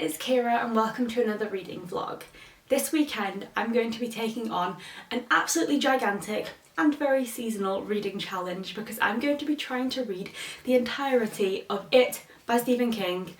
it's Kira and welcome to another reading vlog. This weekend I'm going to be taking on an absolutely gigantic and very seasonal reading challenge because I'm going to be trying to read the entirety of It by Stephen King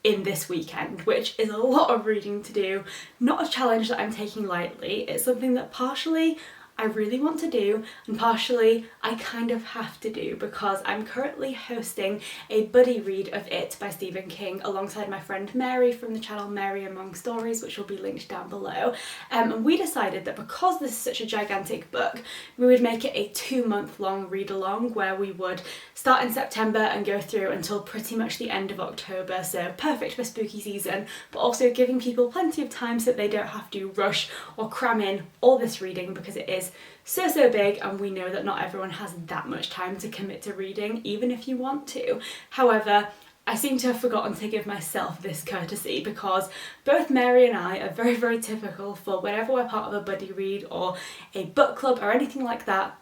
in this weekend, which is a lot of reading to do. Not a challenge that I'm taking lightly. It's something that partially I really want to do and partially I kind of have to do because I'm currently hosting a buddy read of It by Stephen King alongside my friend Mary from the channel Mary Among Stories, which will be linked down below. And we decided that because this is such a gigantic book, we would make it a 2-month long read along where we would start in September and go through until pretty much the end of October, so perfect for spooky season, but also giving people plenty of time so that they don't have to rush or cram in all this reading because it is so big and we know that not everyone has that much time to commit to reading, even if you want to. However, I seem to have forgotten to give myself this courtesy because both Mary and I are very typical for whenever we're part of a buddy read or a book club or anything like that.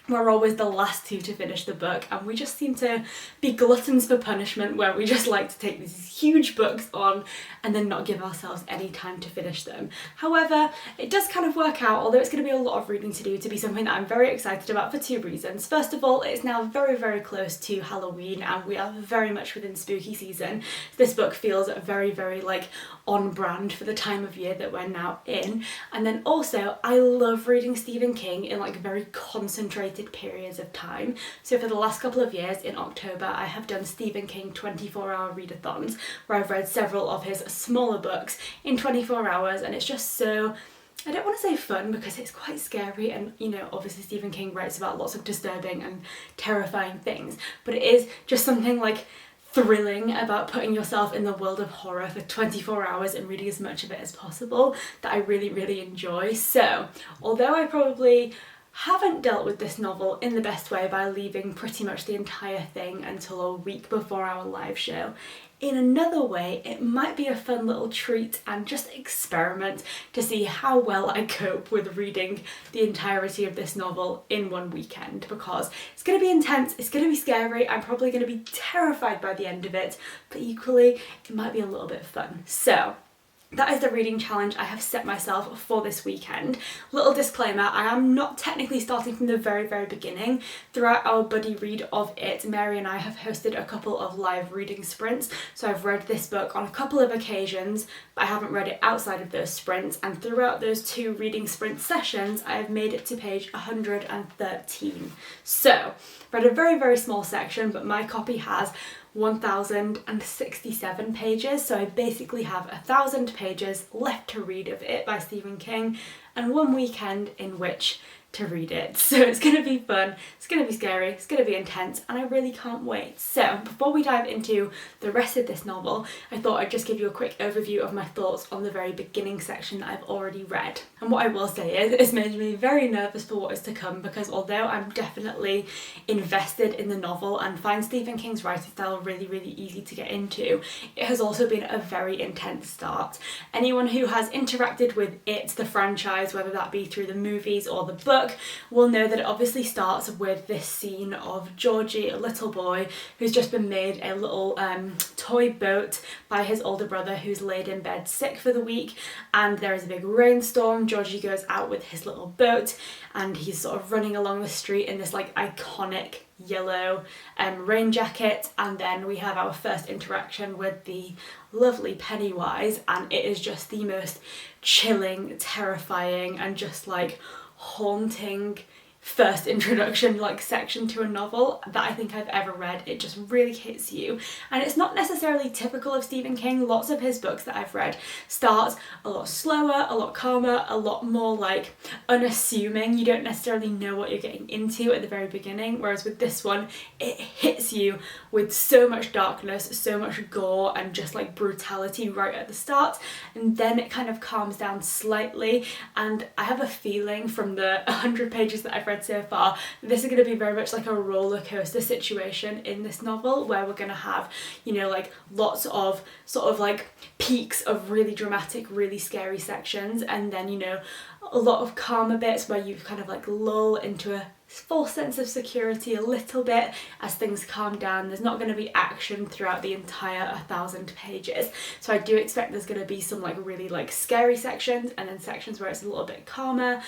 We're always the last two to finish the book and we just seem to be gluttons for punishment where we just like to take these huge books on and then not give ourselves any time to finish them. However, it does kind of work out, although it's going to be a lot of reading to do, to be something that I'm very excited about for 2 reasons. First of all, it's now very close to Halloween and we are very much within spooky season. This book feels very like on brand for the time of year that we're now in. And then also, I love reading Stephen King in like very concentrated periods of time. So for the last couple of years in October I have done Stephen King 24-hour readathons where I've read several of his smaller books in 24 hours and it's just so, I don't want to say fun because it's quite scary and you know obviously Stephen King writes about lots of disturbing and terrifying things, but it is just something like thrilling about putting yourself in the world of horror for 24 hours and reading as much of it as possible that I really enjoy. So although I probably haven't dealt with this novel in the best way by leaving pretty much the entire thing until a week before our live show, in another way it might be a fun little treat and just experiment to see how well I cope with reading the entirety of this novel in one weekend, because it's going to be intense, it's going to be scary, I'm probably going to be terrified by the end of it, but equally it might be a little bit fun. So that is the reading challenge I have set myself for this weekend. Little disclaimer, I am not technically starting from the very beginning. Throughout our buddy read of It, Mary and I have hosted a couple of live reading sprints, so I've read this book on a couple of occasions, but I haven't read it outside of those sprints, and throughout those 2 reading sprint sessions I have made it to page 113. So, read a very small section, but my copy has 1067 pages, so I basically have 1000 pages left to read of It by Stephen King and one weekend in which to read it. So it's going to be fun, it's going to be scary, it's going to be intense, and I really can't wait. So before we dive into the rest of this novel, I thought I'd just give you a quick overview of my thoughts on the very beginning section that I've already read. And what I will say is it's made me very nervous for what is to come because although I'm definitely invested in the novel and find Stephen King's writing style really easy to get into, it has also been a very intense start. Anyone who has interacted with It, the franchise, whether that be through the movies or the book, will know that it obviously starts with this scene of Georgie, a little boy who's just been made a little toy boat by his older brother who's laid in bed sick for the week, and there is a big rainstorm. Georgie goes out with his little boat and he's sort of running along the street in this like iconic yellow rain jacket, and then we have our first interaction with the lovely Pennywise, and it is just the most chilling, terrifying and just like haunting first introduction like section to a novel that I think I've ever read. It just really hits you, and it's not necessarily typical of Stephen King. Lots of his books that I've read start a lot slower, a lot calmer, a lot more like unassuming. You don't necessarily know what you're getting into at the very beginning, whereas with this one it hits you with so much darkness, so much gore and just like brutality right at the start, and then it kind of calms down slightly. And I have a feeling from the 100 pages that I've read read so far, this is going to be very much like a roller coaster situation in this novel, where we're going to have, you know, like lots of sort of like peaks of really dramatic, really scary sections, and then, you know, a lot of calmer bits where you kind of like lull into a false sense of security a little bit as things calm down. There's not going to be action throughout the entire 1,000 pages, so I do expect there's going to be some like really like scary sections and then sections where it's a little bit calmer.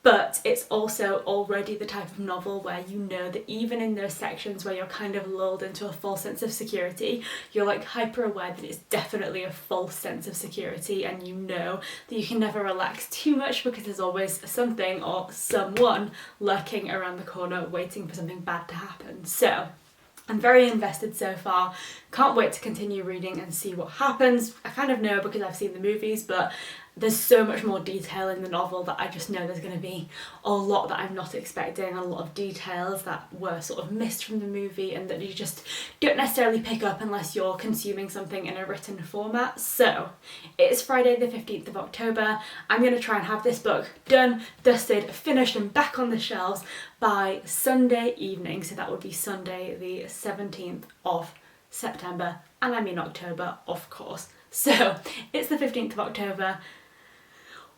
But it's also already the type of novel where you know that even in those sections where you're kind of lulled into a false sense of security, you're like hyper aware that it's definitely a false sense of security, and you know that you can never relax too much because there's always something or someone lurking around the corner waiting for something bad to happen. So I'm very invested so far. Can't wait to continue reading and see what happens. I kind of know because I've seen the movies, but there's so much more detail in the novel that I just know there's going to be a lot that I'm not expecting, a lot of details that were sort of missed from the movie and that you just don't necessarily pick up unless you're consuming something in a written format. So it's Friday the 15th of October. I'm going to try and have this book done, dusted, finished and back on the shelves by Sunday evening. So that would be Sunday the 17th of September, and I mean October, of course. So it's the 15th of October.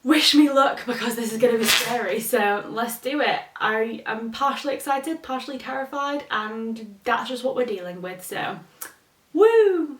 Wish me luck because this is going to be scary, so let's do it. I am partially excited, partially terrified, and that's just what we're dealing with, so woo!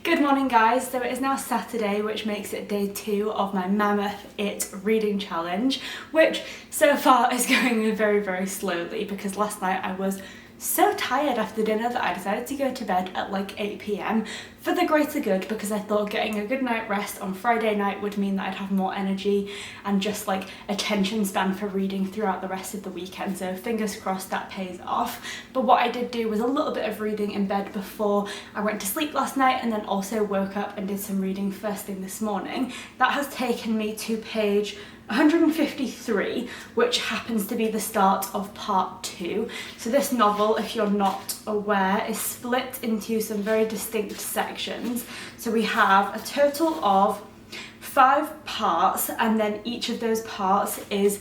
Good morning guys, so it is now Saturday, which makes it day 2 of my mammoth It reading challenge, which so far is going very, very slowly because last night I was so tired after dinner that I decided to go to bed at like 8 p.m. for the greater good, because I thought getting a good night rest on Friday night would mean that I'd have more energy and just like attention span for reading throughout the rest of the weekend, so fingers crossed that pays off. But what I did do was a little bit of reading in bed before I went to sleep last night, and then also woke up and did some reading first thing this morning. That has taken me to page 153, which happens to be the start of part 2. So this novel, if you're not aware, is split into some very distinct sections. So we have a total of 5 parts, and then each of those parts is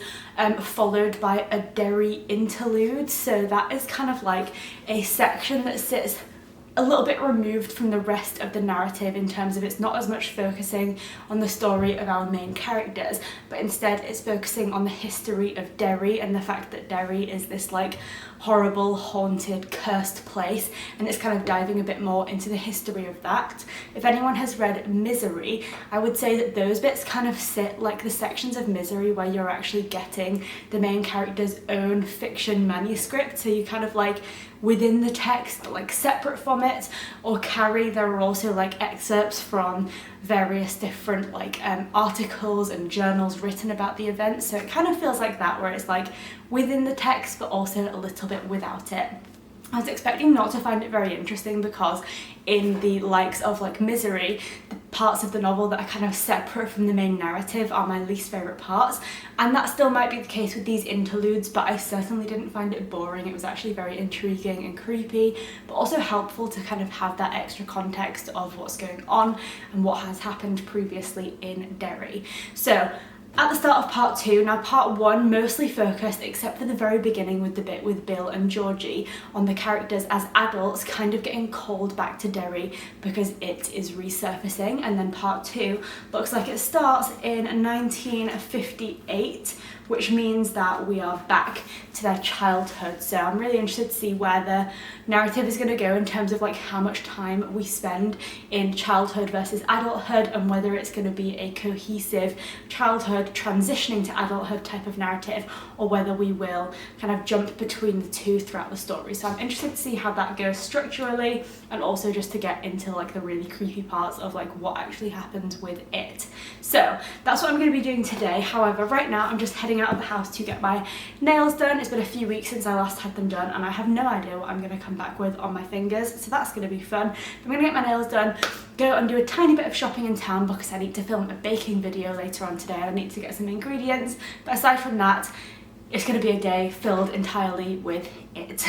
followed by a Derry interlude. So that is kind of like a section that sits a little bit removed from the rest of the narrative in terms of it's not as much focusing on the story of our main characters, but instead it's focusing on the history of Derry and the fact that Derry is this like horrible, haunted, cursed place, and it's kind of diving a bit more into the history of that. If anyone has read Misery, I would say that those bits kind of sit like the sections of Misery where you're actually getting the main character's own fiction manuscript, so you kind of like within the text, like separate from it, or Carrie, there are also like excerpts from various different like articles and journals written about the event, so it kind of feels like that, where it's like within the text but also a little bit without it. I was expecting not to find it very interesting because in the likes of like Misery, the parts of the novel that are kind of separate from the main narrative are my least favourite parts, and that still might be the case with these interludes, but I certainly didn't find it boring. It was actually very intriguing and creepy, but also helpful to kind of have that extra context of what's going on and what has happened previously in Derry. So at the start of part 2, now part 1 mostly focused, except for the very beginning with the bit with Bill and Georgie, on the characters as adults kind of getting called back to Derry because it is resurfacing, and then part 2 looks like it starts in 1958, which means that we are back to their childhood. So I'm really interested to see where the narrative is going to go in terms of like how much time we spend in childhood versus adulthood, and whether it's going to be a cohesive childhood transitioning to adulthood type of narrative, or whether we will kind of jump between the two throughout the story. So I'm interested to see how that goes structurally, and also just to get into like the really creepy parts of like what actually happens with it. So that's what I'm going to be doing today. However, right now I'm just heading out of the house to get my nails done. It's been a few weeks since I last had them done, and I have no idea what I'm going to come back with on my fingers, so that's going to be fun. I'm going to get my nails done, go and do a tiny bit of shopping in town because I need to film a baking video later on today. I need to get some ingredients, but aside from that, it's going to be a day filled entirely with it.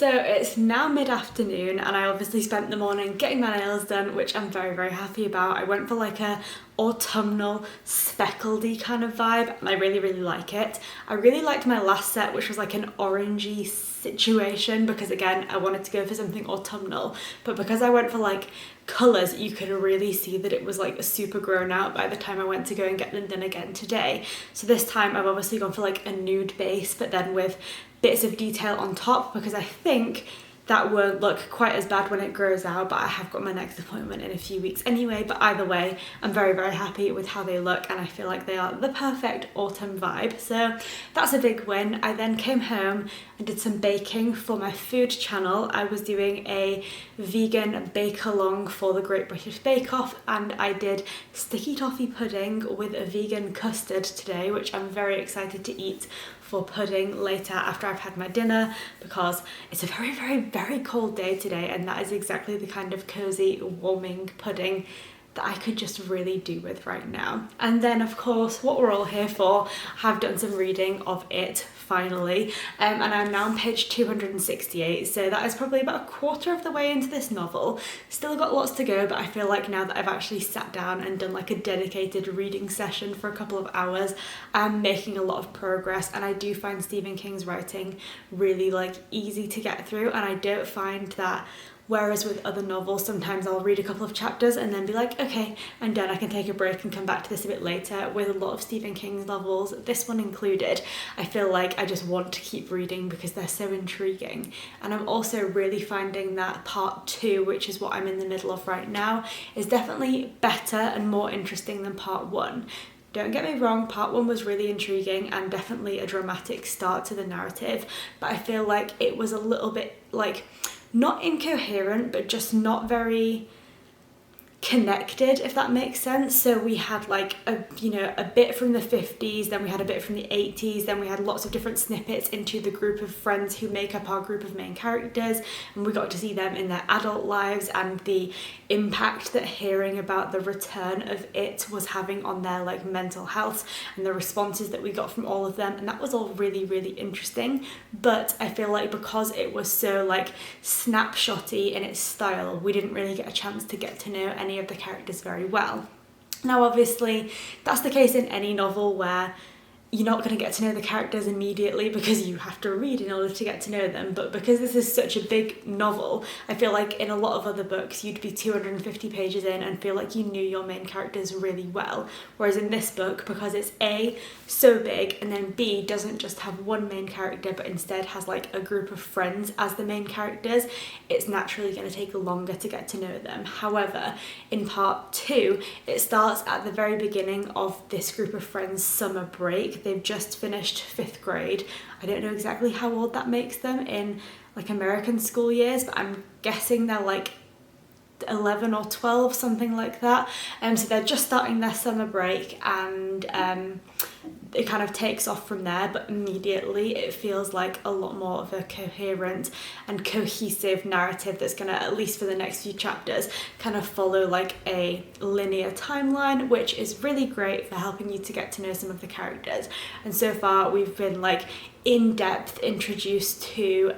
So it's now mid-afternoon, and I obviously spent the morning getting my nails done, which I'm very, very happy about. I went for like a autumnal speckledy kind of vibe, and I really, really like it. I really liked my last set, which was like an orangey situation, because again, I wanted to go for something autumnal, but because I went for like colours, you could really see that it was like super grown out by the time I went to go and get them done again today. So this time I've obviously gone for like a nude base, but then with bits of detail on top, because I think that won't look quite as bad when it grows out, but I have got my next appointment in a few weeks anyway. But either way, I'm very, very happy with how they look, and I feel like they are the perfect autumn vibe. So that's a big win. I then came home and did some baking for my food channel. I was doing a vegan bake along for the Great British Bake Off, and I did sticky toffee pudding with a vegan custard today, which I'm very excited to eat for pudding later after I've had my dinner, because it's a very, very, very cold day today, and that is exactly the kind of cozy, warming pudding that I could just really do with right now. And then of course, what we're all here for, have done some reading of it finally, and I'm now on page 268, so that is probably about a quarter of the way into this novel. Still got lots to go, but I feel like now that I've actually sat down and done like a dedicated reading session for a couple of hours, I'm making a lot of progress, and I do find Stephen King's writing really like easy to get through, and I don't find that whereas with other novels, sometimes I'll read a couple of chapters and then be like, okay, I'm done, I can take a break and come back to this a bit later. With a lot of Stephen King's novels, this one included, I feel like I just want to keep reading because they're so intriguing. And I'm also really finding that part 2, which is what I'm in the middle of right now, is definitely better and more interesting than part 1. Don't get me wrong, part 1 was really intriguing and definitely a dramatic start to the narrative, but I feel like it was a little bit like, not incoherent, but just not very connected, if that makes sense. So we had like a bit from the 50s, then we had a bit from the 80s, then we had lots of different snippets into the group of friends who make up our group of main characters, and we got to see them in their adult lives and the impact that hearing about the return of it was having on their like mental health and the responses that we got from all of them. And that was all really, really interesting. But I feel like because it was so like snapshotty in its style, we didn't really get a chance to get to know any of the characters very well. Now obviously that's the case in any novel where you're not going to get to know the characters immediately because you have to read in order to get to know them. But because this is such a big novel, I feel like in a lot of other books you'd be 250 pages in and feel like you knew your main characters really well. Whereas in this book, because it's A, so big, and then B, doesn't just have one main character but instead has like a group of friends as the main characters, it's naturally going to take longer to get to know them. However, in part 2, it starts at the very beginning of this group of friends' summer break. They've just finished 5th grade. I don't know exactly how old that makes them in like American school years, but I'm guessing they're like 11 or 12, something like that. So they're just starting their summer break, and it kind of takes off from there, but immediately it feels like a lot more of a coherent and cohesive narrative that's going to, at least for the next few chapters, kind of follow like a linear timeline, which is really great for helping you to get to know some of the characters. And so far we've been like in depth introduced to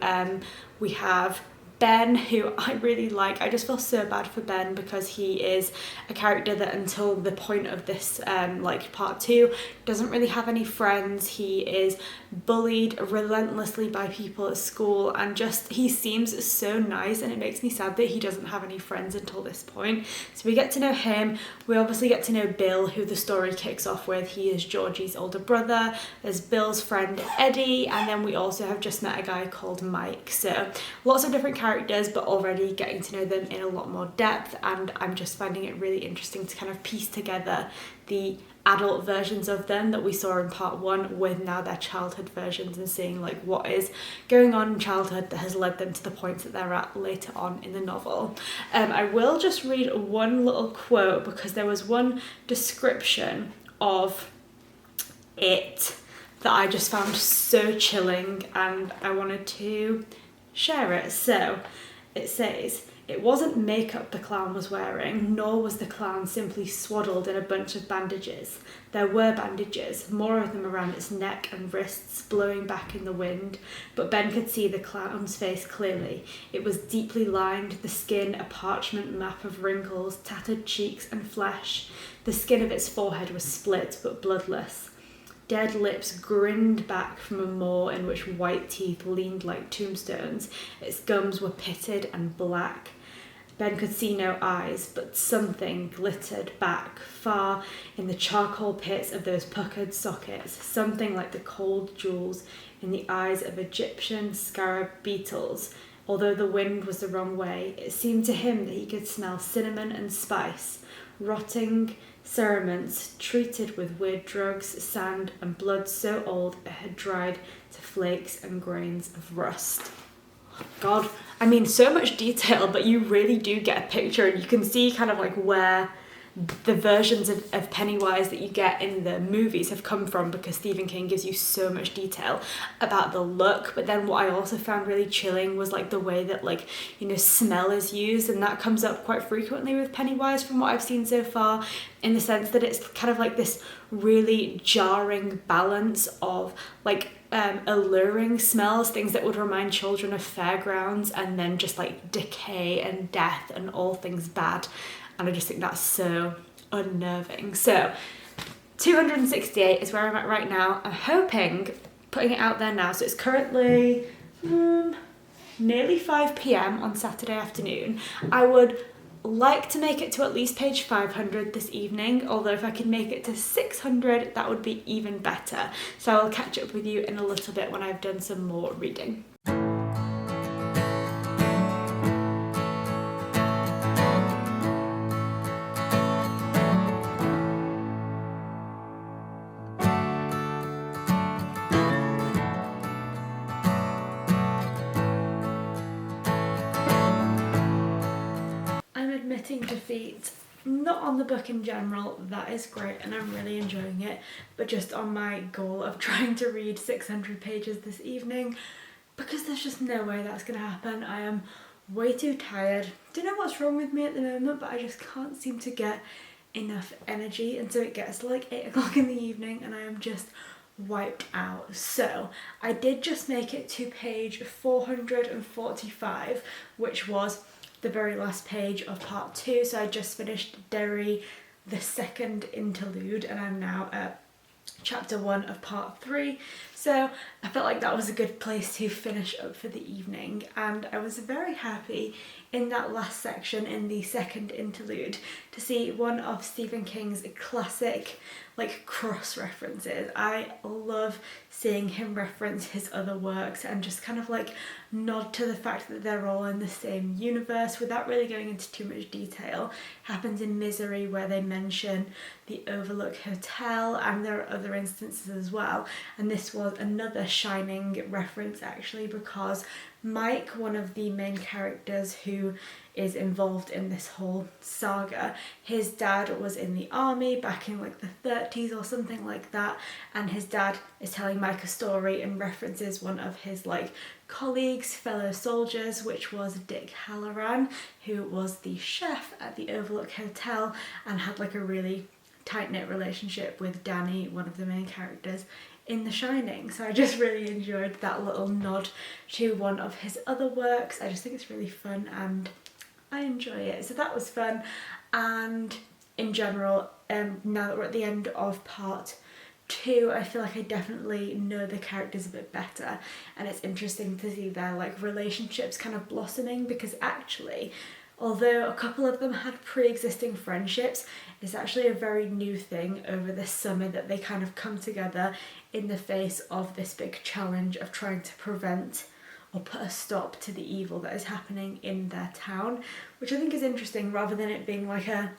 we have Ben, who I really like. I just feel so bad for Ben because he is a character that until the point of this like part 2 doesn't really have any friends. He is bullied relentlessly by people at school, and just he seems so nice, and it makes me sad that he doesn't have any friends until this point. So we get to know him. We obviously get to know Bill, who the story kicks off with. He is Georgie's older brother. There's Bill's friend Eddie, and then we also have just met a guy called Mike. So lots of different characters, but already getting to know them in a lot more depth, and I'm just finding it really interesting to kind of piece together the adult versions of them that we saw in part 1 with now their childhood versions, and seeing like what is going on in childhood that has led them to the points that they're at later on in the novel. I will just read one little quote because there was one description of it that I just found so chilling and I wanted to share it. So it says, "It wasn't makeup the clown was wearing, nor was the clown simply swaddled in a bunch of bandages. There were bandages, more of them around its neck and wrists, blowing back in the wind, but Ben could see the clown's face clearly. It was deeply lined, the skin a parchment map of wrinkles, tattered cheeks and flesh. The skin of its forehead was split but bloodless. Dead lips grinned back from a maw in which white teeth leaned like tombstones. Its gums were pitted and black. Ben could see no eyes, but something glittered back far in the charcoal pits of those puckered sockets, something like the cold jewels in the eyes of Egyptian scarab beetles. Although the wind was the wrong way, it seemed to him that he could smell cinnamon and spice, rotting cerements treated with weird drugs, sand and blood so old it had dried to flakes and grains of rust." God, I mean, so much detail, but you really do get a picture, and you can see kind of like where the versions of Pennywise that you get in the movies have come from, because Stephen King gives you so much detail about the look. But then what I also found really chilling was like the way that like, you know, smell is used, and that comes up quite frequently with Pennywise from what I've seen so far, in the sense that it's kind of like this really jarring balance of like alluring smells, things that would remind children of fairgrounds, and then just like decay and death and all things bad. And I just think that's so unnerving. So 268 is where I'm at right now. I'm hoping, putting it out there now, so it's currently nearly 5 p.m. on Saturday afternoon. I would like to make it to at least page 500 this evening, although if I could make it to 600 that would be even better. So I'll catch up with you in a little bit when I've done some more reading. Admitting defeat. not on the book in general, that is great and I'm really enjoying it, but just on my goal of trying to read 600 pages this evening, because there's just no way that's gonna happen. I am way too tired. Don't know what's wrong with me at the moment, but I just can't seem to get enough energy, and so it gets to like 8 o'clock in the evening and I am just wiped out. So I did just make it to page 445, which was the very last page of part 2. So I just finished Derry, the second interlude, and I'm now at chapter 1 of part 3. So I felt like that was a good place to finish up for the evening, and I was very happy in that last section, in the second interlude, to see one of Stephen King's classic like cross references. I love seeing him reference his other works and just kind of like nod to the fact that they're all in the same universe without really going into too much detail. It happens in Misery, where they mention the Overlook Hotel, and there are other instances as well, and this was another Shining reference actually, because Mike, one of the main characters who is involved in this whole saga, his dad was in the army back in like the 30s or something like that, and his dad is telling Mike a story and references one of his like colleagues, fellow soldiers, which was Dick Halloran, who was the chef at the Overlook Hotel and had like a really tight-knit relationship with Danny, one of the main characters in The Shining. So I just really enjoyed that little nod to one of his other works. I just think it's really fun and I enjoy it. So that was fun, and in general, now that we're at the end of part 2, I feel like I definitely know the characters a bit better, and it's interesting to see their like relationships kind of blossoming, because actually, although a couple of them had pre-existing friendships, it's actually a very new thing over this summer that they kind of come together in the face of this big challenge of trying to prevent or put a stop to the evil that is happening in their town, which I think is interesting, rather than it being like a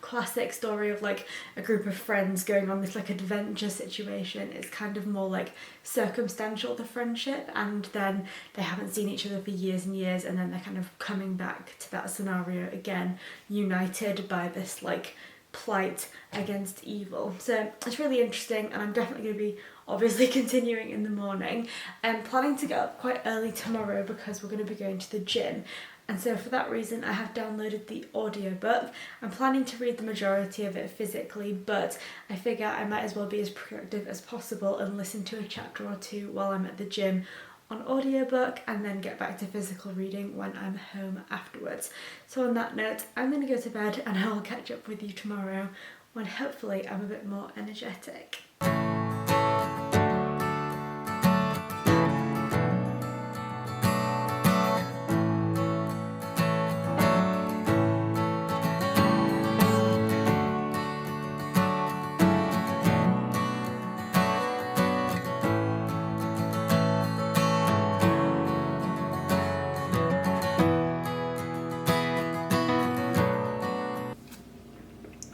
classic story of like a group of friends going on this like adventure situation. It's kind of more like circumstantial, the friendship, and then they haven't seen each other for years and years, and then they're kind of coming back to that scenario again, united by this like plight against evil. So it's really interesting, and I'm definitely going to be obviously continuing in the morning. I'm planning to get up quite early tomorrow because we're going to be going to the gym, and so for that reason I have downloaded the audiobook. I'm planning to read the majority of it physically, but I figure I might as well be as productive as possible and listen to a chapter or two while I'm at the gym on audiobook, and then get back to physical reading when I'm home afterwards. So on that note, I'm going to go to bed, and I'll catch up with you tomorrow when hopefully I'm a bit more energetic.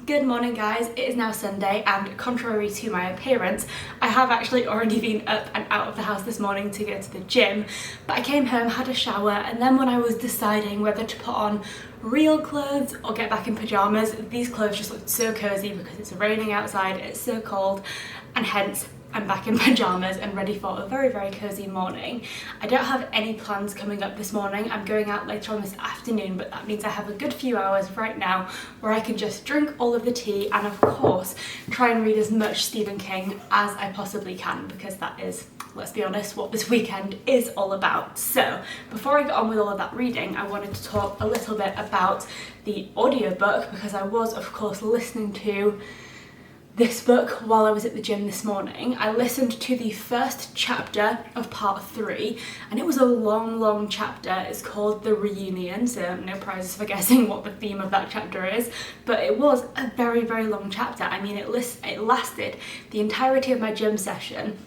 Good morning guys, it is now Sunday, and contrary to my appearance, I have actually already been up and out of the house this morning to go to the gym, but I came home, had a shower, and then when I was deciding whether to put on real clothes or get back in pyjamas, these clothes just looked so cozy because it's raining outside, it's so cold, and hence I'm back in pyjamas and ready for a very, very cozy morning. I don't have any plans coming up this morning. I'm going out later on this afternoon, but that means I have a good few hours right now where I can just drink all of the tea and of course try and read as much Stephen King as I possibly can, because that is, let's be honest, what this weekend is all about. So before I get on with all of that reading, I wanted to talk a little bit about the audiobook, because I was of course listening to this book while I was at the gym this morning. I listened to the first chapter of part 3, and it was a long chapter. It's called The Reunion, so no prizes for guessing what the theme of that chapter is, but it was a very long chapter. I mean, it lasted the entirety of my gym session,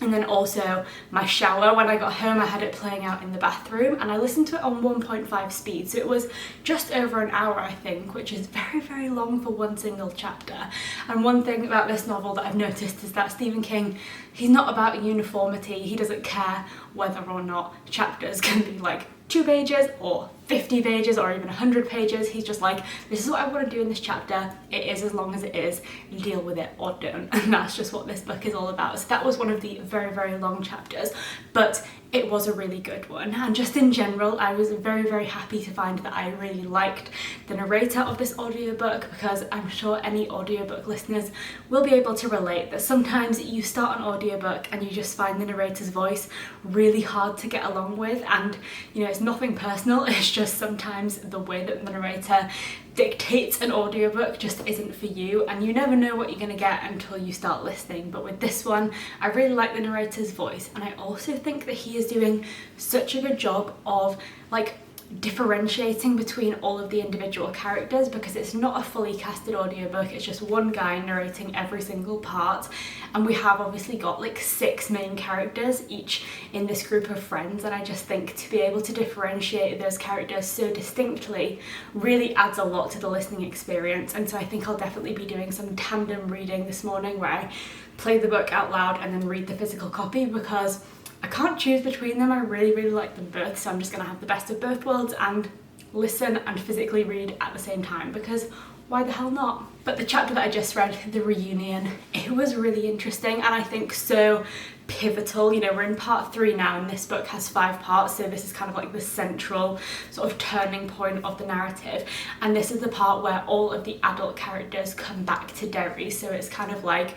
and then also my shower. When I got home I had it playing out in the bathroom, and I listened to it on 1.5 speed, so it was just over an hour I think, which is very long for one single chapter. And one thing about this novel that I've noticed is that Stephen King, he's not about uniformity. He doesn't care whether or not chapters can be like 2 pages or 50 pages or even 100 pages. He's just like, this is what I want to do in this chapter. It is as long as it is, deal with it or don't. And that's just what this book is all about. So that was one of the very, very long chapters, but it was a really good one. And just in general, I was very, very happy to find that I really liked the narrator of this audiobook, because I'm sure any audiobook listeners will be able to relate that sometimes you start an audiobook and you just find the narrator's voice really hard to get along with. And you know, it's nothing personal, it's just sometimes the way that the narrator dictates an audiobook just isn't for you, and you never know what you're going to get until you start listening. But with this one, I really like the narrator's voice, and I also think that he is doing such a good job of like differentiating between all of the individual characters, because it's not a fully casted audiobook, it's just one guy narrating every single part. And we have obviously got like 6 main characters each in this group of friends, and I just think to be able to differentiate those characters so distinctly really adds a lot to the listening experience. And so I think I'll definitely be doing some tandem reading this morning where I play the book out loud and then read the physical copy, because I can't choose between them. I really, really like them both, so I'm just going to have the best of both worlds and listen and physically read at the same time, because why the hell not? But the chapter that I just read, The Reunion, it was really interesting, and I think so pivotal. You know, we're in part 3 now, and this book has 5 parts, so this is kind of like the central sort of turning point of the narrative. And this is the part where all of the adult characters come back to Derry, so it's kind of like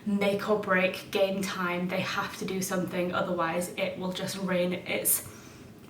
make or break, game time. They have to do something, otherwise it will just rain its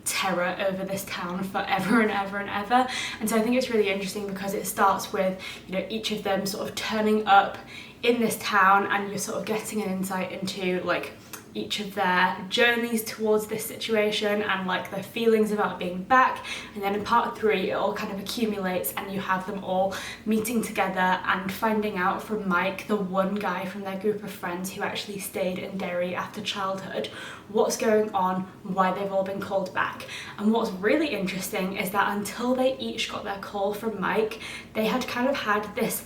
terror over this town forever and ever and ever. And so I think it's really interesting because it starts with, you know, each of them sort of turning up in this town, and you're sort of getting an insight into like each of their journeys towards this situation and like their feelings about being back. And then in part 3 it all kind of accumulates, and you have them all meeting together and finding out from Mike, the one guy from their group of friends who actually stayed in Derry after childhood, what's going on, why they've all been called back. And what's really interesting is that until they each got their call from Mike, they had kind of had this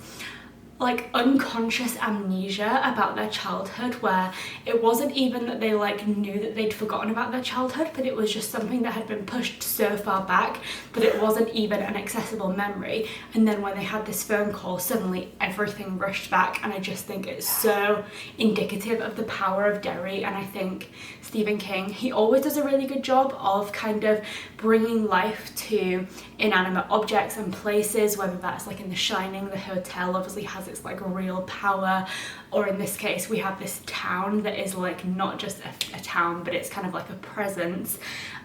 like unconscious amnesia about their childhood, where it wasn't even that they like knew that they'd forgotten about their childhood, but it was just something that had been pushed so far back that it wasn't even an accessible memory. And then when they had this phone call, suddenly everything rushed back. And I just think it's so indicative of the power of Derry. And I think Stephen King, he always does a really good job of kind of bringing life to inanimate objects and places, whether that's like in The Shining, the hotel obviously has its like real power, or in this case we have this town that is like not just a town, but it's kind of like a presence.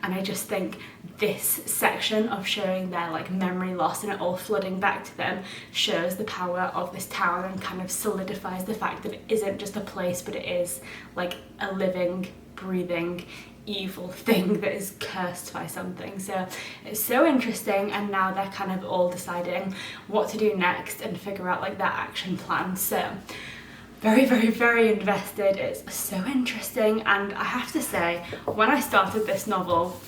And I just think this section of showing their like memory loss and it all flooding back to them shows the power of this town, and kind of solidifies the fact that it isn't just a place, but it is like a living, breathing evil thing that is cursed by something. So it's so interesting, and now they're kind of all deciding what to do next and figure out like their action plan. So very, very, very invested. It's so interesting, and I have to say, when I started this novel,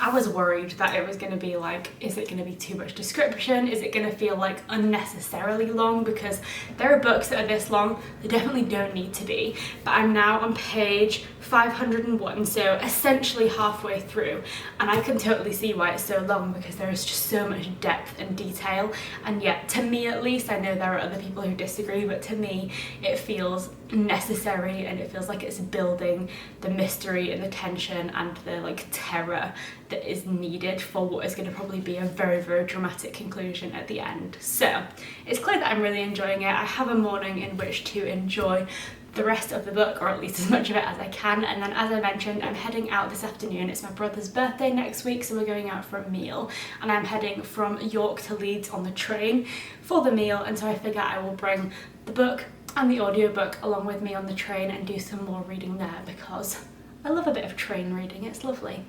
I was worried that it was going to be like, is it going to be too much description? Is it going to feel like unnecessarily long? Because there are books that are this long, they definitely don't need to be. But I'm now on page 501, so essentially halfway through, and I can totally see why it's so long, because there is just so much depth and detail. And yet, to me at least, I know there are other people who disagree, but to me it feels necessary, and it feels like it's building the mystery and the tension and the like terror that is needed for what is going to probably be a very, very dramatic conclusion at the end. So it's clear that I'm really enjoying it. I have a morning in which to enjoy the rest of the book, or at least as much of it as I can. And then, as I mentioned, I'm heading out this afternoon. It's my brother's birthday next week, so we're going out for a meal, and I'm heading from York to Leeds on the train for the meal. And so I figure I will bring the book and the audiobook along with me on the train and do some more reading there, because I love a bit of train reading. It's lovely.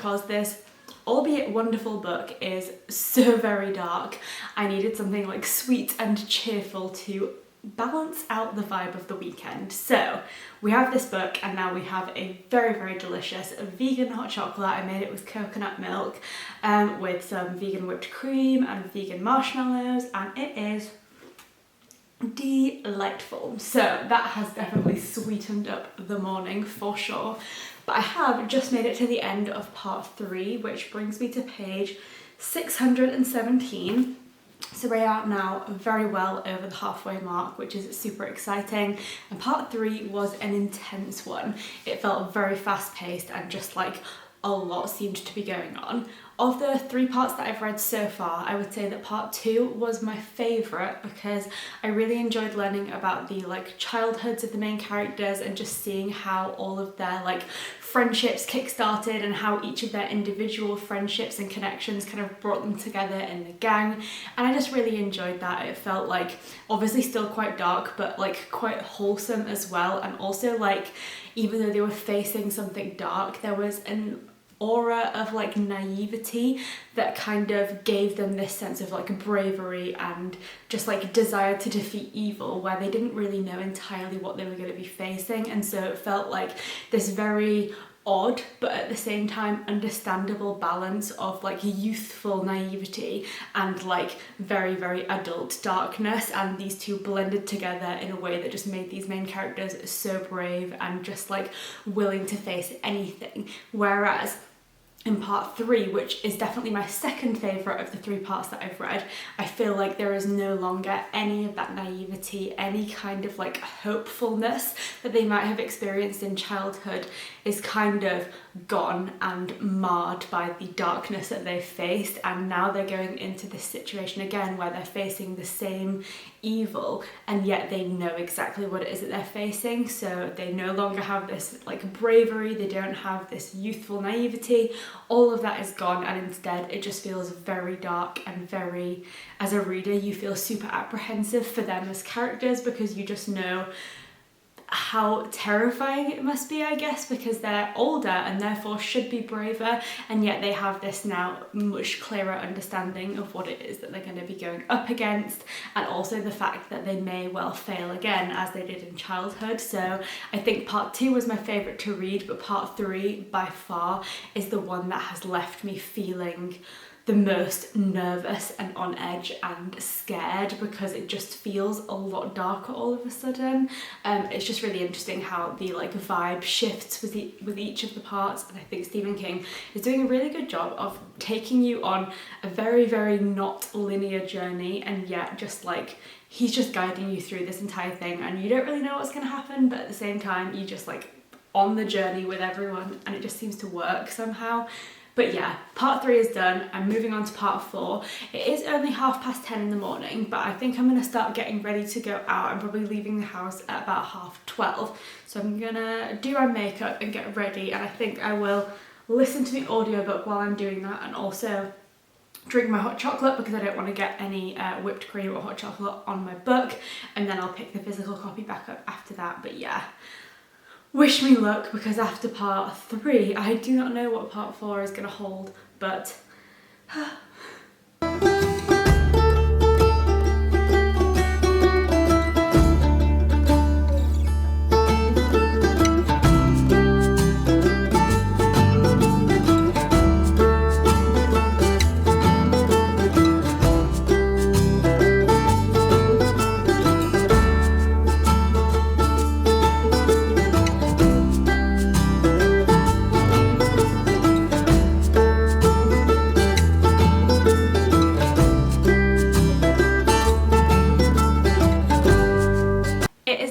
because this, albeit wonderful book, is so very dark. I needed something like sweet and cheerful to balance out the vibe of the weekend. So we have this book, and now we have a very, very delicious vegan hot chocolate. I made it with coconut milk with some vegan whipped cream and vegan marshmallows, and it is delightful. So that has definitely sweetened up the morning for sure. But I have just made it to the end of part 3, which brings me to page 617. So we are now very well over the halfway mark, which is super exciting. And part 3 was an intense one. It felt very fast paced and just like a lot seemed to be going on. Of the 3 parts that I've read so far, I would say that part 2 was my favourite because I really enjoyed learning about the like childhoods of the main characters and just seeing how all of their like friendships kick-started and how each of their individual friendships and connections kind of brought them together in the gang. And I just really enjoyed that. It felt like obviously still quite dark, but like quite wholesome as well. And also like, even though they were facing something dark, there was an aura of like naivety that kind of gave them this sense of like bravery and just like desire to defeat evil, where they didn't really know entirely what they were going to be facing. And so it felt like this very odd but at the same time understandable balance of like youthful naivety and like very, very adult darkness, and these two blended together in a way that just made these main characters so brave and just like willing to face anything. Whereas in part 3, which is definitely my second favourite of the 3 parts that I've read, I feel like there is no longer any of that naivety, any kind of like hopefulness that they might have experienced in childhood is kind of gone and marred by the darkness that they've faced. And now they're going into this situation again where they're facing the same evil, and yet they know exactly what it is that they're facing. So they no longer have this like bravery, they don't have this youthful naivety. All of that is gone, and instead it just feels very dark and very, as a reader, you feel super apprehensive for them as characters because you just know how terrifying it must be, I guess, because they're older and therefore should be braver, and yet they have this now much clearer understanding of what it is that they're going to be going up against, and also the fact that they may well fail again as they did in childhood. So I think part 2 was my favourite to read, but part 3 by far is the one that has left me feeling the most nervous and on edge and scared, because it just feels a lot darker all of a sudden. It's just really interesting how the like vibe shifts with each of the parts, and I think Stephen King is doing a really good job of taking you on a very, very not linear journey, and yet just like he's just guiding you through this entire thing, and you don't really know what's going to happen, but at the same time you just like on the journey with everyone, and it just seems to work somehow. But yeah, part 3 is done. I'm moving on to part 4. It is only 10:30 in the morning, but I think I'm going to start getting ready to go out. I'm probably leaving the house at about 12:30. So I'm going to do my makeup and get ready, and I think I will listen to the audiobook while I'm doing that, and also drink my hot chocolate because I don't want to get any whipped cream or hot chocolate on my book, and then I'll pick the physical copy back up after that. But yeah, wish me luck, because after part 3, I do not know what part 4 is going to hold, but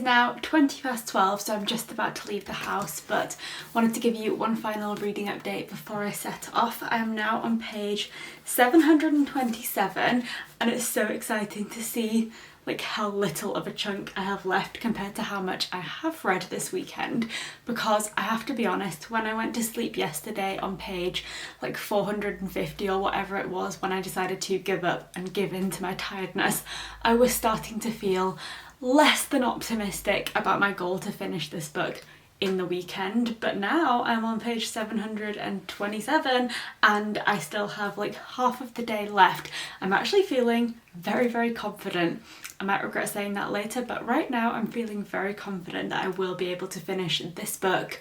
now 12:20, so I'm just about to leave the house, but wanted to give you one final reading update before I set off. I am now on page 727, and it's so exciting to see like how little of a chunk I have left compared to how much I have read this weekend, because I have to be honest, when I went to sleep yesterday on page like 450 or whatever it was, when I decided to give up and give in to my tiredness, I was starting to feel less than optimistic about my goal to finish this book in the weekend, but now I'm on page 727 and I still have like half of the day left. I'm actually feeling very, very confident. I might regret saying that later, but right now I'm feeling very confident that I will be able to finish this book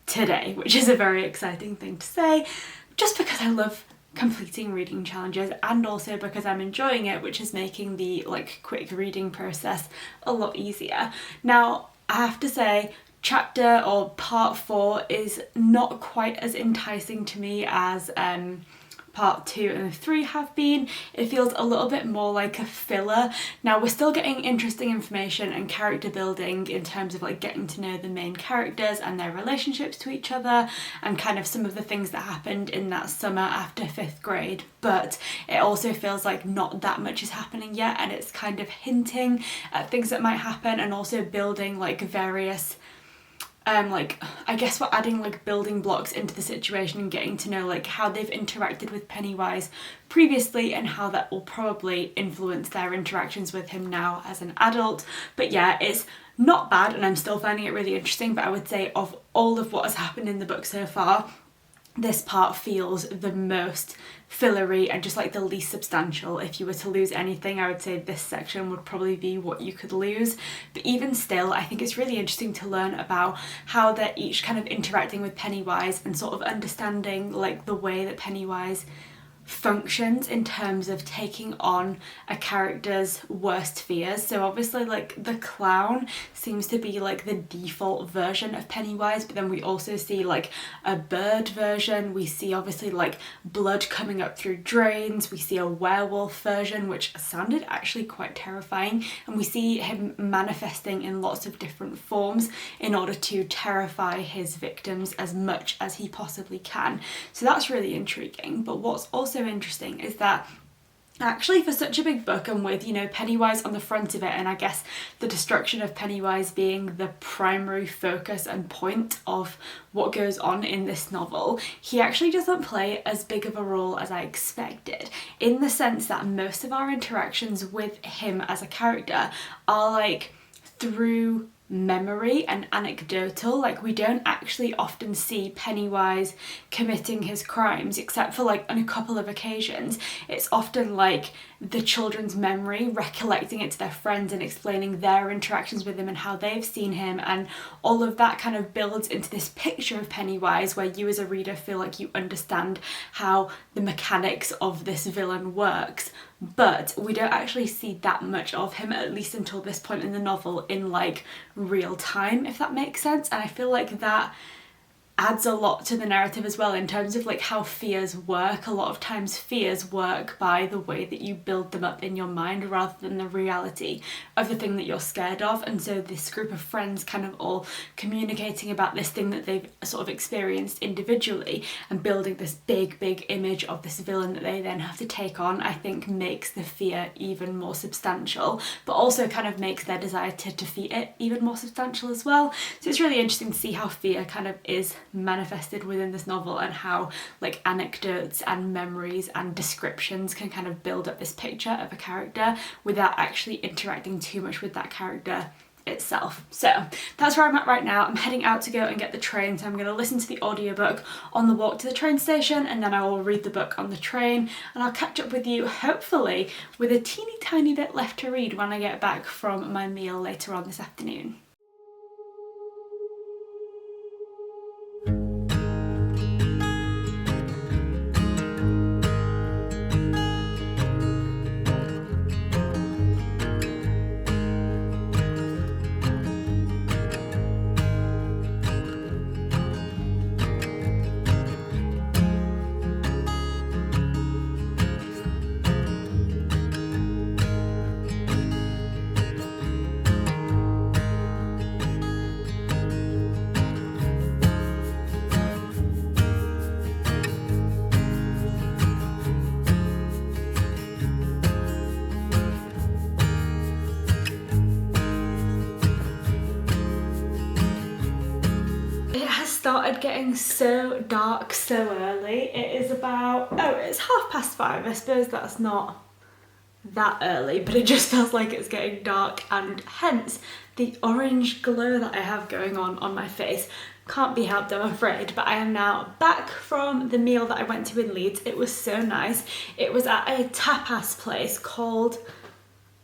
today, which is a very exciting thing to say, just because I love completing reading challenges and also because I'm enjoying it, which is making the like quick reading process a lot easier. Now, I have to say, chapter or part 4 is not quite as enticing to me as part 2 and 3 have been. It feels a little bit more like a filler. Now, we're still getting interesting information and character building in terms of like getting to know the main characters and their relationships to each other and kind of some of the things that happened in that summer after 5th grade, but it also feels like not that much is happening yet, and it's kind of hinting at things that might happen and also building like various like, I guess we're adding like building blocks into the situation and getting to know like how they've interacted with Pennywise previously and how that will probably influence their interactions with him now as an adult. But yeah, it's not bad and I'm still finding it really interesting, but I would say of all of what has happened in the book so far, this part feels the most fillery and just like the least substantial. If you were to lose anything, I would say this section would probably be what you could lose. But even still, I think it's really interesting to learn about how they're each kind of interacting with Pennywise and sort of understanding like the way that Pennywise functions in terms of taking on a character's worst fears. So obviously like the clown seems to be like the default version of Pennywise, but then we also see like a bird version, we see obviously like blood coming up through drains, we see a werewolf version which sounded actually quite terrifying, and we see him manifesting in lots of different forms in order to terrify his victims as much as he possibly can. So that's really intriguing. But what's also interesting is that actually for such a big book, and with, you know, Pennywise on the front of it, and I guess the destruction of Pennywise being the primary focus and point of what goes on in this novel, he actually doesn't play as big of a role as I expected, in the sense that most of our interactions with him as a character are like through memory and anecdotal. Like, we don't actually often see Pennywise committing his crimes except for like on a couple of occasions. It's often like the children's memory recollecting it to their friends and explaining their interactions with him and how they've seen him, and all of that kind of builds into this picture of Pennywise where you as a reader feel like you understand how the mechanics of this villain works. But we don't actually see that much of him, at least until this point in the novel, in like real time, if that makes sense. And I feel like that adds a lot to the narrative as well in terms of like how fears work. A lot of times fears work by the way that you build them up in your mind rather than the reality of the thing that you're scared of. And so this group of friends kind of all communicating about this thing that they've sort of experienced individually and building this big image of this villain that they then have to take on, I think makes the fear even more substantial, but also kind of makes their desire to defeat it even more substantial as well. So it's really interesting to see how fear kind of is manifested within this novel, and how like anecdotes and memories and descriptions can kind of build up this picture of a character without actually interacting too much with that character itself. So that's where I'm at right now. I'm heading out to go and get the train, so I'm going to listen to the audiobook on the walk to the train station, and then I will read the book on the train, and I'll catch up with you hopefully with a teeny tiny bit left to read when I get back from my meal later on this afternoon. Started getting so dark so early. It is about, oh, it's 5:30. I suppose that's not that early, but it just feels like it's getting dark, and hence the orange glow that I have going on my face. Can't be helped, I'm afraid. But I am now back from the meal that I went to in Leeds. It was so nice. It was at a tapas place called,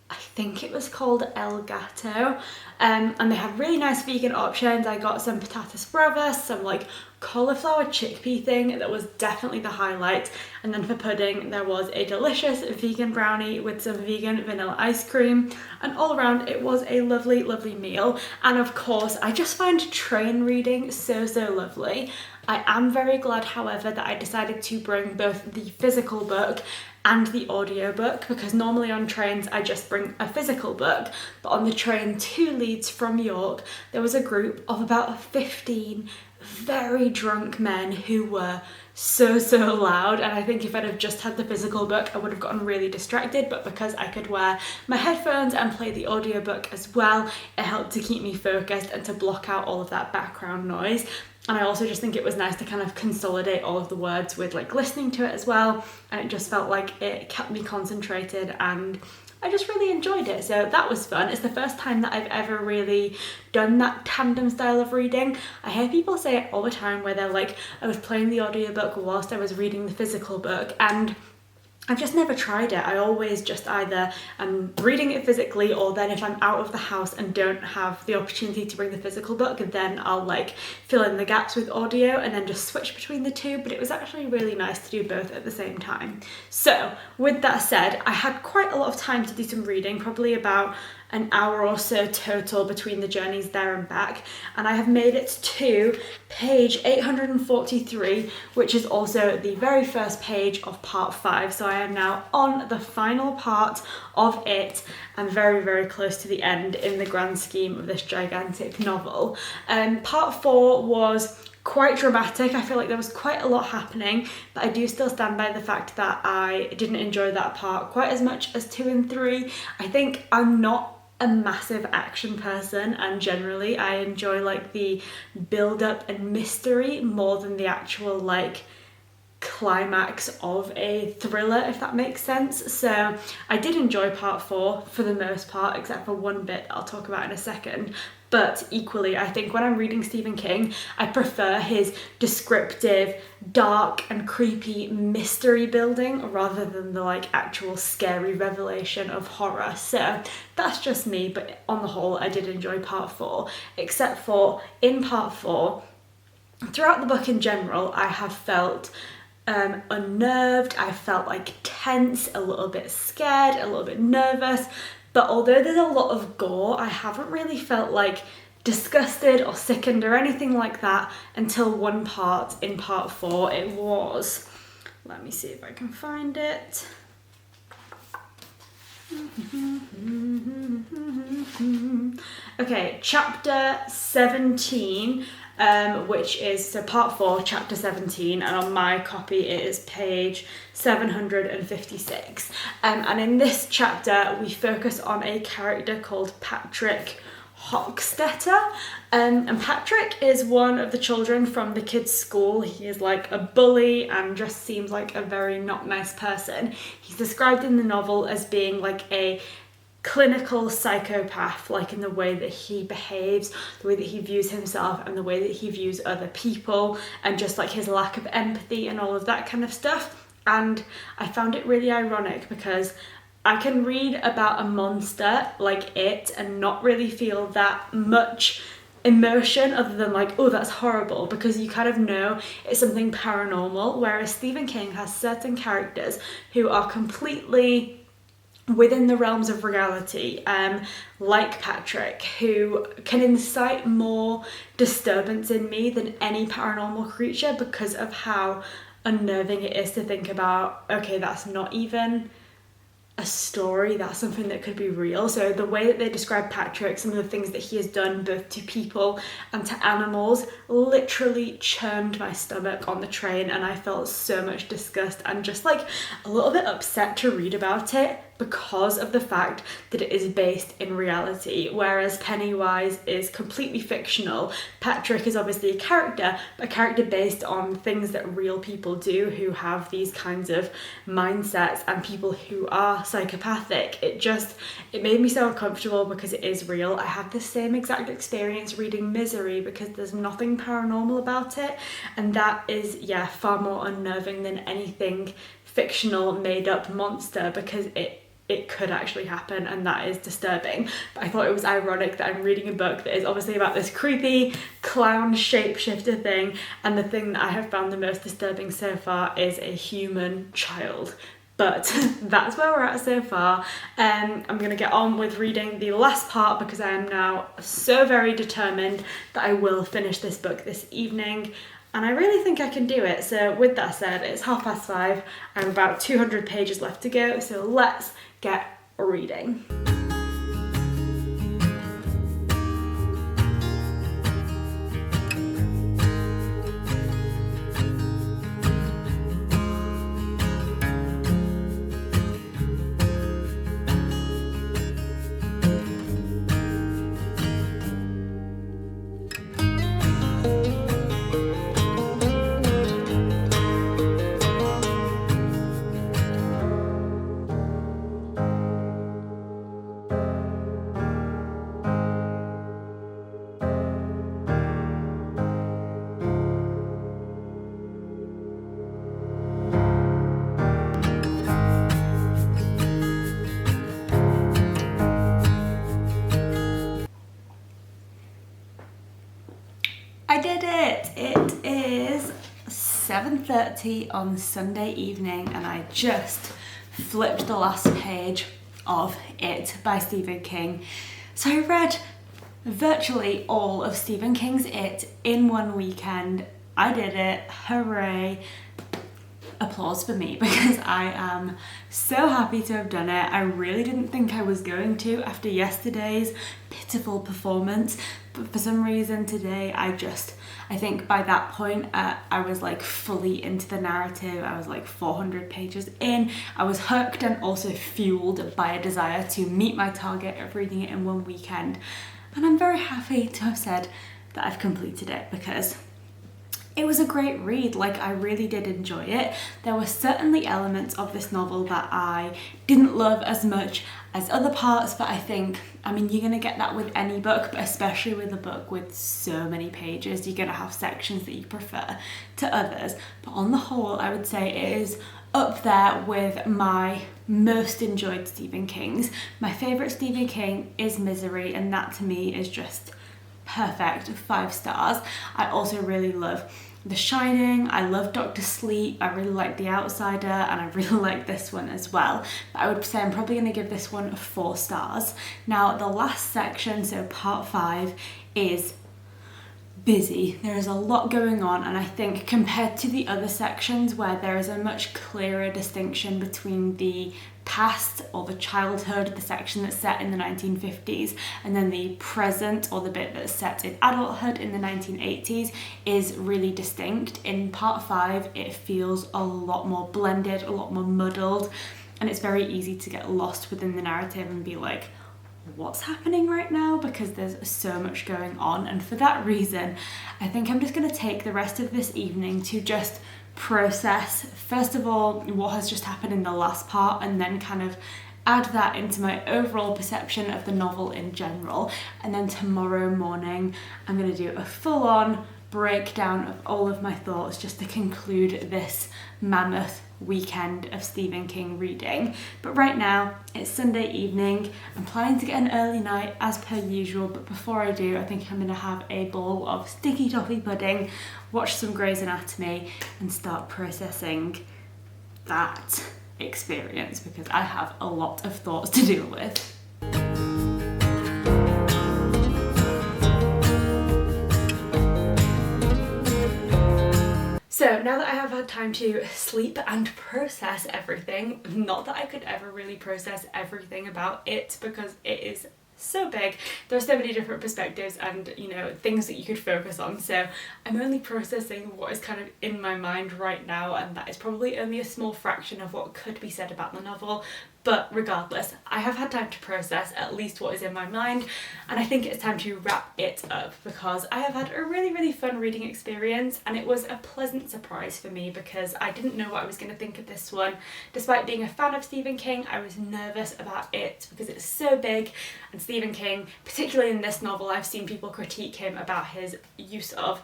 I think it was called El Gato, and they had really nice vegan options. I got some patatas bravas, some like cauliflower chickpea thing that was definitely the highlight, and then for pudding there was a delicious vegan brownie with some vegan vanilla ice cream, and all around it was a lovely meal. And of course I just find train reading so lovely. I am very glad, however, that I decided to bring both the physical book and the audiobook, because normally on trains I just bring a physical book, but on the train to Leeds from York there was a group of about 15 very drunk men who were so loud, and I think if I'd have just had the physical book I would have gotten really distracted, but because I could wear my headphones and play the audiobook as well, it helped to keep me focused and to block out all of that background noise. And I also just think it was nice to kind of consolidate all of the words with like listening to it as well, and it just felt like it kept me concentrated, and I just really enjoyed it. So that was fun. It's the first time that I've ever really done that tandem style of reading. I hear people say it all the time where they're like, I was playing the audiobook whilst I was reading the physical book, and I've just never tried it. I always just either am reading it physically, or then if I'm out of the house and don't have the opportunity to bring the physical book, then I'll like fill in the gaps with audio and then just switch between the two. But it was actually really nice to do both at the same time. So with that said, I had quite a lot of time to do some reading, probably about an hour or so total between the journeys there and back, and I have made it to page 843, which is also the very first page of part 5. So I am now on the final part of it, and very close to the end in the grand scheme of this gigantic novel. Part 4 was quite dramatic. I feel like there was quite a lot happening, but I do still stand by the fact that I didn't enjoy that part quite as much as 2 and 3. I think I'm not a massive action person, and generally I enjoy like the build up and mystery more than the actual like climax of a thriller, if that makes sense. So I did enjoy part 4 for the most part, except for one bit I'll talk about in a second. But equally, I think when I'm reading Stephen King, I prefer his descriptive, dark and creepy mystery building rather than the like actual scary revelation of horror. So that's just me, but on the whole, I did enjoy part 4, except for in part 4, throughout the book in general, I have felt unnerved, I felt like tense, a little bit scared, a little bit nervous. But although there's a lot of gore, I haven't really felt like disgusted or sickened or anything like that until one part in part 4. It was, let me see if I can find it. Okay, chapter 17, which is, so part 4, chapter 17, and on my copy it is page 756. And in this chapter we focus on a character called Patrick Hockstetter, and Patrick is one of the children from the kids' school. He is like a bully and just seems like a very not nice person. He's described in the novel as being like a clinical psychopath, like in the way that he behaves, the way that he views himself and the way that he views other people, and just like his lack of empathy and all of that kind of stuff. And I found it really ironic because I can read about a monster like it and not really feel that much emotion other than like, oh, that's horrible, because you kind of know it's something paranormal, whereas Stephen King has certain characters who are completely within the realms of reality, like Patrick, who can incite more disturbance in me than any paranormal creature because of how unnerving it is to think about, okay, that's not even a story, that's something that could be real. So the way that they describe Patrick, some of the things that he has done both to people and to animals, literally churned my stomach on the train, and I felt so much disgust and just like a little bit upset to read about it. because of the fact that it is based in reality, whereas Pennywise is completely fictional. Patrick is obviously a character, but a character based on things that real people do who have these kinds of mindsets and people who are psychopathic. It made me so uncomfortable because it is real. I had the same exact experience reading Misery because there's nothing paranormal about it, and that is, yeah, far more unnerving than anything fictional made up monster, because it could actually happen, and that is disturbing. But I thought it was ironic that I'm reading a book that is obviously about this creepy clown shapeshifter thing, and the thing that I have found the most disturbing so far is a human child. But that's where we're at so far. I'm going to get on with reading the last part because I am now so very determined that I will finish this book this evening. And I really think I can do it. So with that said, it's 5:30. I have about 200 pages left to go. So let's get reading. I did it! It is 7:30 on Sunday evening and I just flipped the last page of It by Stephen King. So I read virtually all of Stephen King's It in one weekend. I did it, hooray. Applause for me because I am so happy to have done it. I really didn't think I was going to after yesterday's pitiful performance, but for some reason today I think by that point I was like fully into the narrative. I was like 400 pages in. I was hooked and also fueled by a desire to meet my target of reading it in one weekend, and I'm very happy to have said that I've completed it because it was a great read. Like, I really did enjoy it. There were certainly elements of this novel that I didn't love as much as other parts, but I mean, you're gonna get that with any book, but especially with a book with so many pages, you're gonna have sections that you prefer to others. But on the whole, I would say it is up there with my most enjoyed Stephen King's. My favourite Stephen King is Misery, and that to me is just perfect, 5 stars. I also really love The Shining, I love Dr. Sleep, I really like The Outsider, and I really like this one as well. But I would say I'm probably going to give this one 4 stars. Now the last section, so part 5, is busy. There is a lot going on, and I think compared to the other sections where there is a much clearer distinction between the past or the childhood, the section that's set in the 1950s, and then the present or the bit that's set in adulthood in the 1980s is really distinct. In part 5 it feels a lot more blended, a lot more muddled, and it's very easy to get lost within the narrative and be like, what's happening right now, because there's so much going on. And for that reason I think I'm just going to take the rest of this evening to just process, first of all, what has just happened in the last part, and then kind of add that into my overall perception of the novel in general. And then tomorrow morning I'm going to do a full-on breakdown of all of my thoughts just to conclude this mammoth weekend of Stephen King reading. But right now it's Sunday evening. I'm planning to get an early night as per usual, but before I do, I think I'm going to have a bowl of sticky toffee pudding, watch some Grey's Anatomy, and start processing that experience because I have a lot of thoughts to deal with. So now that I have had time to sleep and process everything, not that I could ever really process everything about it because it is so big, there are so many different perspectives and, you know, things that you could focus on, so I'm only processing what is kind of in my mind right now, and that is probably only a small fraction of what could be said about the novel. But regardless, I have had time to process at least what is in my mind, and I think it's time to wrap it up because I have had a really fun reading experience, and it was a pleasant surprise for me because I didn't know what I was going to think of this one. Despite being a fan of Stephen King, I was nervous about it because it's so big, and Stephen King, particularly in this novel, I've seen people critique him about his use of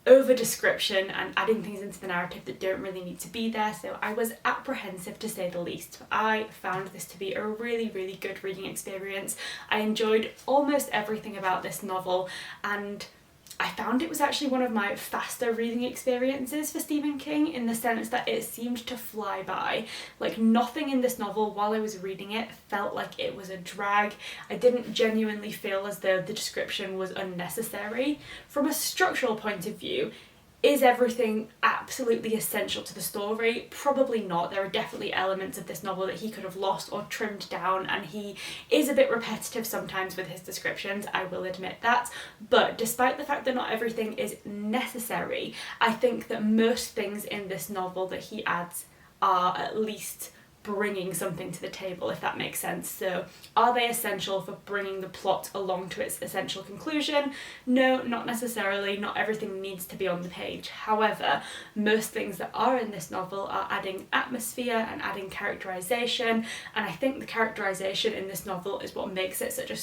over description and adding things into the narrative that don't really need to be there, so I was apprehensive to say the least. I found this to be a really good reading experience. I enjoyed almost everything about this novel, and I found it was actually one of my faster reading experiences for Stephen King, in the sense that it seemed to fly by. Like, nothing in this novel while I was reading it felt like it was a drag. I didn't genuinely feel as though the description was unnecessary. From a structural point of view, is everything absolutely essential to the story? Probably not. There are definitely elements of this novel that he could have lost or trimmed down, and he is a bit repetitive sometimes with his descriptions, I will admit that. But despite the fact that not everything is necessary, I think that most things in this novel that he adds are at least bringing something to the table, if that makes sense. So are they essential for bringing the plot along to its essential conclusion? No, not necessarily. Not everything needs to be on the page. However, most things that are in this novel are adding atmosphere and adding characterization, and I think the characterization in this novel is what makes it such a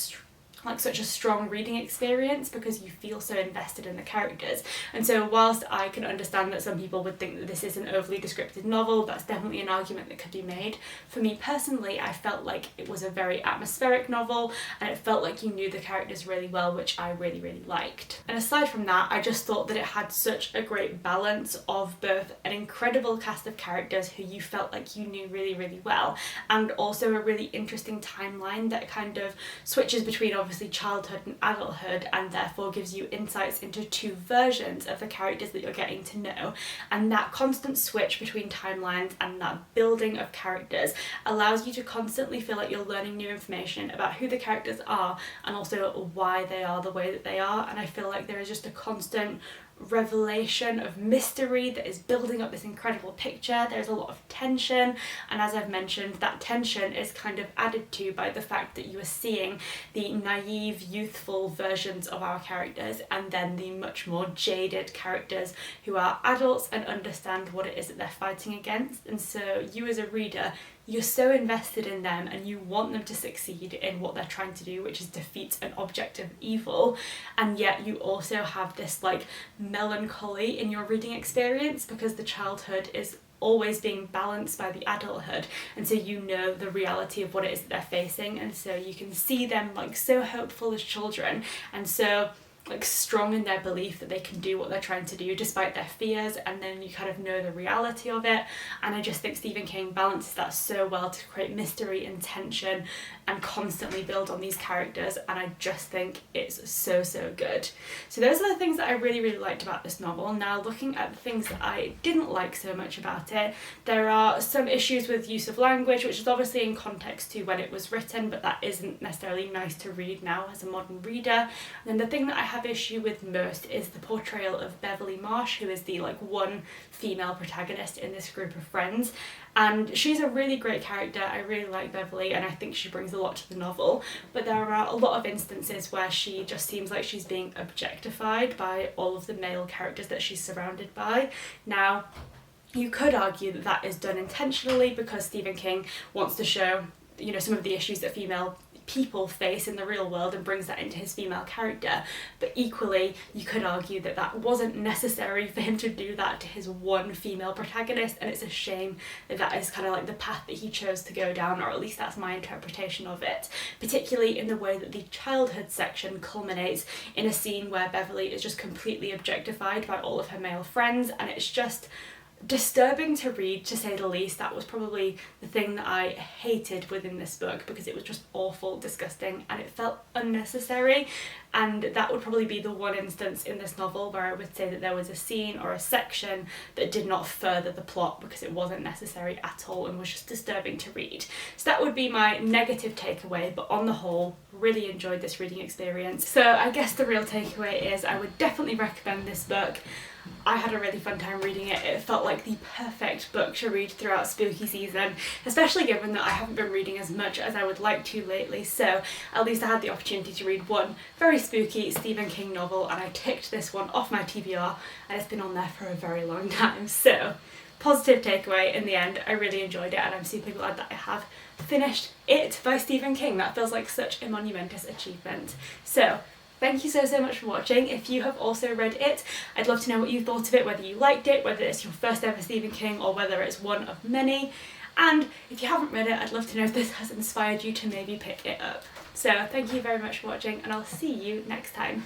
strong reading experience, because you feel so invested in the characters. And so whilst I can understand that some people would think that this is an overly descriptive novel, that's definitely an argument that could be made. For me personally, I felt like it was a very atmospheric novel, and it felt like you knew the characters really well, which I really liked. And aside from that, I just thought that it had such a great balance of both an incredible cast of characters who you felt like you knew really well, and also a really interesting timeline that kind of switches between obviously childhood and adulthood, and therefore gives you insights into two versions of the characters that you're getting to know. And that constant switch between timelines and that building of characters allows you to constantly feel like you're learning new information about who the characters are and also why they are the way that they are. And I feel like there is just a constant revelation of mystery that is building up this incredible picture. There's a lot of tension, and as I've mentioned, that tension is kind of added to by the fact that you are seeing the naive, youthful versions of our characters, and then the much more jaded characters who are adults and understand what it is that they're fighting against. And so you as a reader, you're so invested in them and you want them to succeed in what they're trying to do, which is defeat an object of evil, and yet you also have this like melancholy in your reading experience because the childhood is always being balanced by the adulthood, and so you know the reality of what it is that they're facing, and so you can see them like so hopeful as children and so like strong in their belief that they can do what they're trying to do despite their fears, and then you kind of know the reality of it. And I just think Stephen King balances that so well to create mystery and tension and constantly build on these characters, and I just think it's so good. So those are the things that I really liked about this novel. Now, looking at the things that I didn't like so much about it, there are some issues with use of language, which is obviously in context to when it was written, but that isn't necessarily nice to read now as a modern reader. And then the thing that I have issue with most is the portrayal of Beverly Marsh, who is the like one female protagonist in this group of friends, and she's a really great character. I really like Beverly and I think she brings a lot to the novel, but there are a lot of instances where she just seems like she's being objectified by all of the male characters that she's surrounded by. Now, you could argue that that is done intentionally because Stephen King wants to show, you know, some of the issues that female people face in the real world and brings that into his female character, but equally you could argue that that wasn't necessary for him to do that to his one female protagonist, and it's a shame that that is kind of like the path that he chose to go down, or at least that's my interpretation of it, particularly in the way that the childhood section culminates in a scene where Beverly is just completely objectified by all of her male friends, and it's just disturbing to read, to say the least. That was probably the thing that I hated within this book, because it was just awful, disgusting, and it felt unnecessary. And that would probably be the one instance in this novel where I would say that there was a scene or a section that did not further the plot because it wasn't necessary at all and was just disturbing to read. So that would be my negative takeaway, but on the whole, really enjoyed this reading experience. So I guess the real takeaway is I would definitely recommend this book. I had a really fun time reading it. It felt like the perfect book to read throughout spooky season, especially given that I haven't been reading as much as I would like to lately, so at least I had the opportunity to read one very spooky Stephen King novel, and I ticked this one off my TBR, and it's been on there for a very long time. So positive takeaway in the end, I really enjoyed it, and I'm super glad that I have finished it by Stephen King. That feels like such a monumentous achievement. So thank you so much for watching. If you have also read it, I'd love to know what you thought of it, whether you liked it, whether it's your first ever Stephen King or whether it's one of many. And if you haven't read it, I'd love to know if this has inspired you to maybe pick it up. So thank you very much for watching, and I'll see you next time.